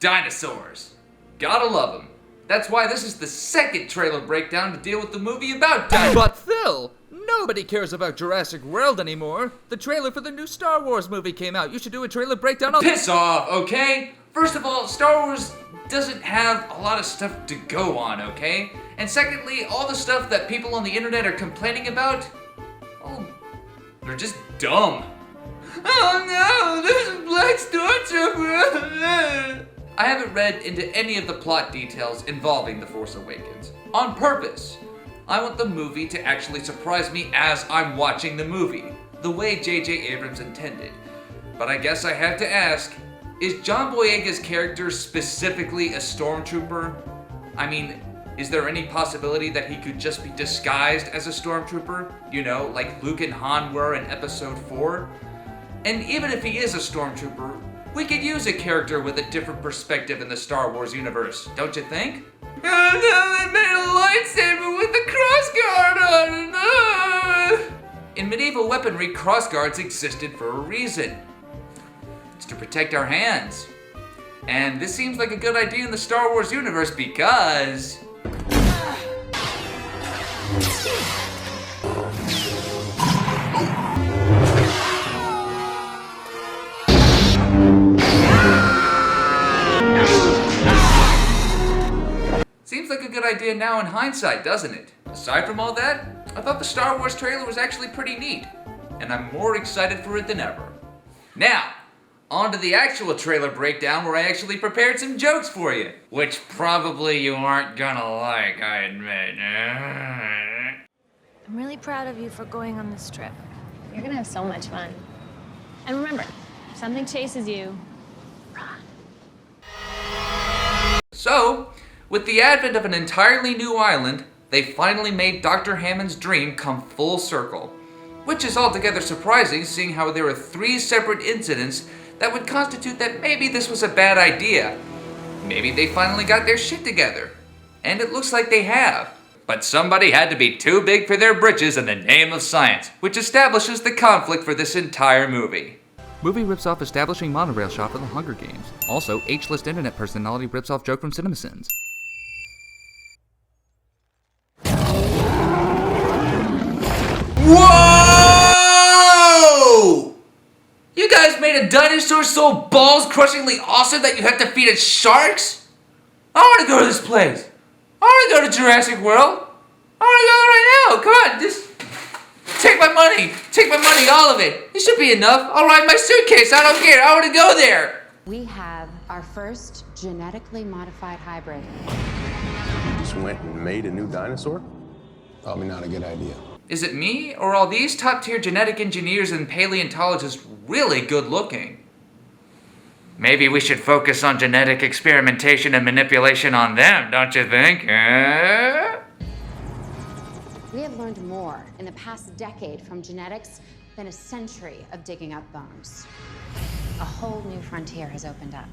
Dinosaurs. Gotta love them. That's why this is the second trailer breakdown to deal with the movie about dinosaurs. But Phil, nobody cares about Jurassic World anymore. The trailer for the new Star Wars movie came out. You should do a trailer breakdown on— Piss off, okay? First of all, Star Wars doesn't have a lot of stuff to go on, okay? And secondly, all the stuff that people on the internet are complaining about, oh, they're just dumb. Oh no, there's a black stormtrooper! I haven't read into any of the plot details involving The Force Awakens. On purpose. I want the movie to actually surprise me as I'm watching the movie, the way J.J. Abrams intended. But I guess I have to ask, is John Boyega's character specifically a stormtrooper? I mean, is there any possibility that he could just be disguised as a stormtrooper? You know, like Luke and Han were in Episode 4? And even if he is a stormtrooper, we could use a character with a different perspective in the Star Wars universe, don't you think? Oh no, they made a lightsaber with a crossguard on it! In medieval weaponry, crossguards existed for a reason. It's to protect our hands. And this seems like a good idea in the Star Wars universe because... Seems like a good idea now in hindsight, doesn't it? Aside from all that, I thought the Star Wars trailer was actually pretty neat, and I'm more excited for it than ever. Now, on to the actual trailer breakdown where I actually prepared some jokes for you, which probably you aren't gonna like, I admit. I'm really proud of you for going on this trip. You're gonna have so much fun. And remember, if something chases you, run. So, with the advent of an entirely new island, they finally made Dr. Hammond's dream come full circle. Which is altogether surprising, seeing how there were 3 separate incidents that would constitute that maybe this was a bad idea. Maybe they finally got their shit together. And it looks like they have. But somebody had to be too big for their britches in the name of science, which establishes the conflict for this entire movie. Movie rips off establishing monorail shot for the Hunger Games. Also, H-list internet personality rips off joke from CinemaSins. Whoa! You guys made a dinosaur so balls-crushingly awesome that you have to feed it sharks? I want to go to this place. I want to go to Jurassic World. I want to go right now. Come on, just take my money. Take my money, all of it. It should be enough. I'll ride my suitcase. I don't care. I want to go there. We have our first genetically modified hybrid. You just went and made a new dinosaur? Probably not a good idea. Is it me, or are these top-tier genetic engineers and paleontologists really good-looking? Maybe we should focus on genetic experimentation and manipulation on them, don't you think? We have learned more in the past decade from genetics than a century of digging up bones. A whole new frontier has opened up.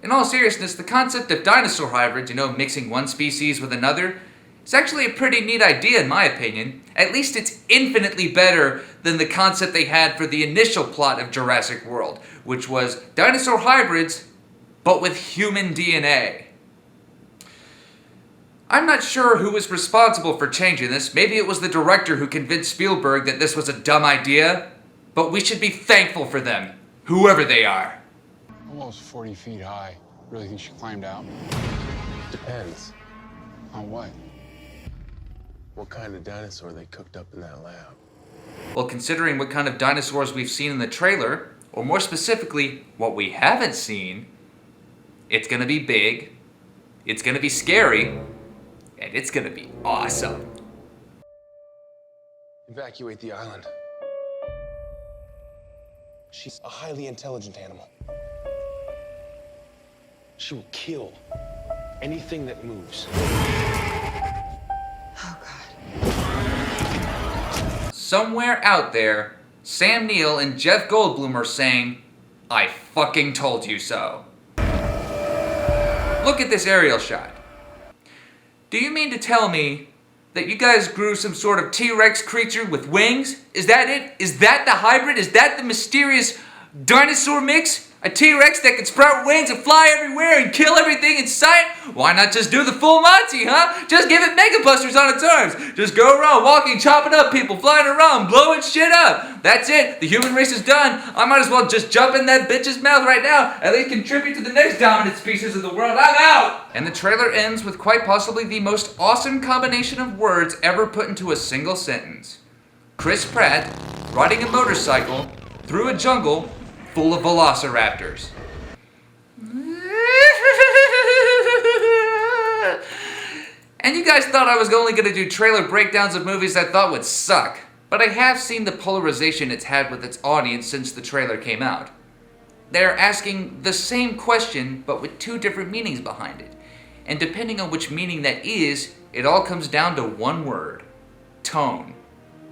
In all seriousness, the concept of dinosaur hybrids, mixing one species with another, it's actually a pretty neat idea in my opinion. At least it's infinitely better than the concept they had for the initial plot of Jurassic World, which was dinosaur hybrids, but with human DNA. I'm not sure who was responsible for changing this. Maybe it was the director who convinced Spielberg that this was a dumb idea, but we should be thankful for them, whoever they are. Almost 40 feet high. Really think she climbed out? Depends. On what? What kind of dinosaur they cooked up in that lab? Well, considering what kind of dinosaurs we've seen in the trailer, or more specifically, what we haven't seen, it's gonna be big, it's gonna be scary, and it's gonna be awesome. Evacuate the island. She's a highly intelligent animal. She will kill anything that moves. Oh, God. Somewhere out there, Sam Neill and Jeff Goldblum are saying, "I fucking told you so." Look at this aerial shot. Do you mean to tell me that you guys grew some sort of T-Rex creature with wings? Is that it? Is that the hybrid? Is that the mysterious dinosaur mix? A T-Rex that can sprout wings and fly everywhere and kill everything in sight? Why not just do the full Monty, huh? Just give it Mega Busters on its arms. Just go around walking, chopping up people, flying around, blowing shit up. That's it. The human race is done. I might as well just jump in that bitch's mouth right now. At least contribute to the next dominant species of the world. I'm out! And the trailer ends with quite possibly the most awesome combination of words ever put into a single sentence. Chris Pratt riding a motorcycle through a jungle full of velociraptors. And you guys thought I was only going to do trailer breakdowns of movies I thought would suck. But I have seen the polarization it's had with its audience since the trailer came out. They're asking the same question, but with two different meanings behind it. And depending on which meaning that is, it all comes down to one word: tone.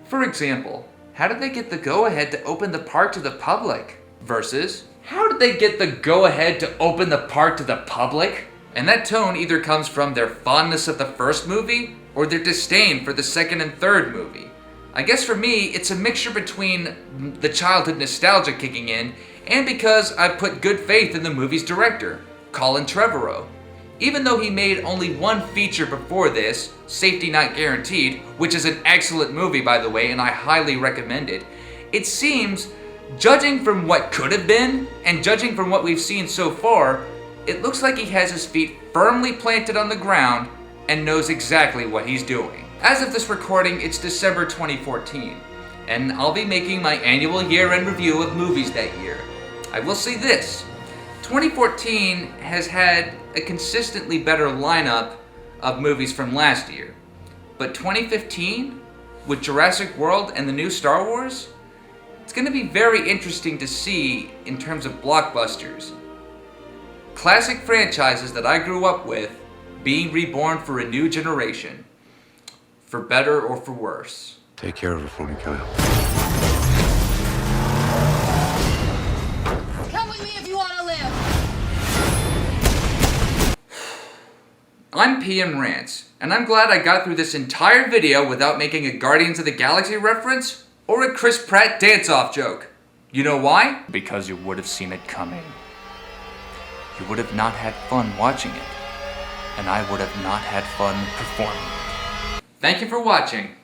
For example, how did they get the go-ahead to open the park to the public? Versus, how did they get the go-ahead to open the park to the public? And that tone either comes from their fondness of the first movie, or their disdain for the second and third movie. I guess for me, it's a mixture between the childhood nostalgia kicking in, and because I put good faith in the movie's director, Colin Trevorrow. Even though he made only one feature before this, Safety Not Guaranteed, which is an excellent movie by the way, and I highly recommend it, it seems, judging from what could have been, and judging from what we've seen so far, it looks like he has his feet firmly planted on the ground and knows exactly what he's doing. As of this recording, it's December 2014, and I'll be making my annual year-end review of movies that year. I will say this, 2014 has had a consistently better lineup of movies from last year, but 2015, with Jurassic World and the new Star Wars, it's going to be very interesting to see in terms of blockbusters. Classic franchises that I grew up with being reborn for a new generation. For better or for worse. Take care of her for me, Kyle. Come with me if you want to live. I'm PMRants, and I'm glad I got through this entire video without making a Guardians of the Galaxy reference or a Chris Pratt dance-off joke. You know why? Because you would have seen it coming. You would have not had fun watching it, and I would have not had fun performing it. Thank you for watching.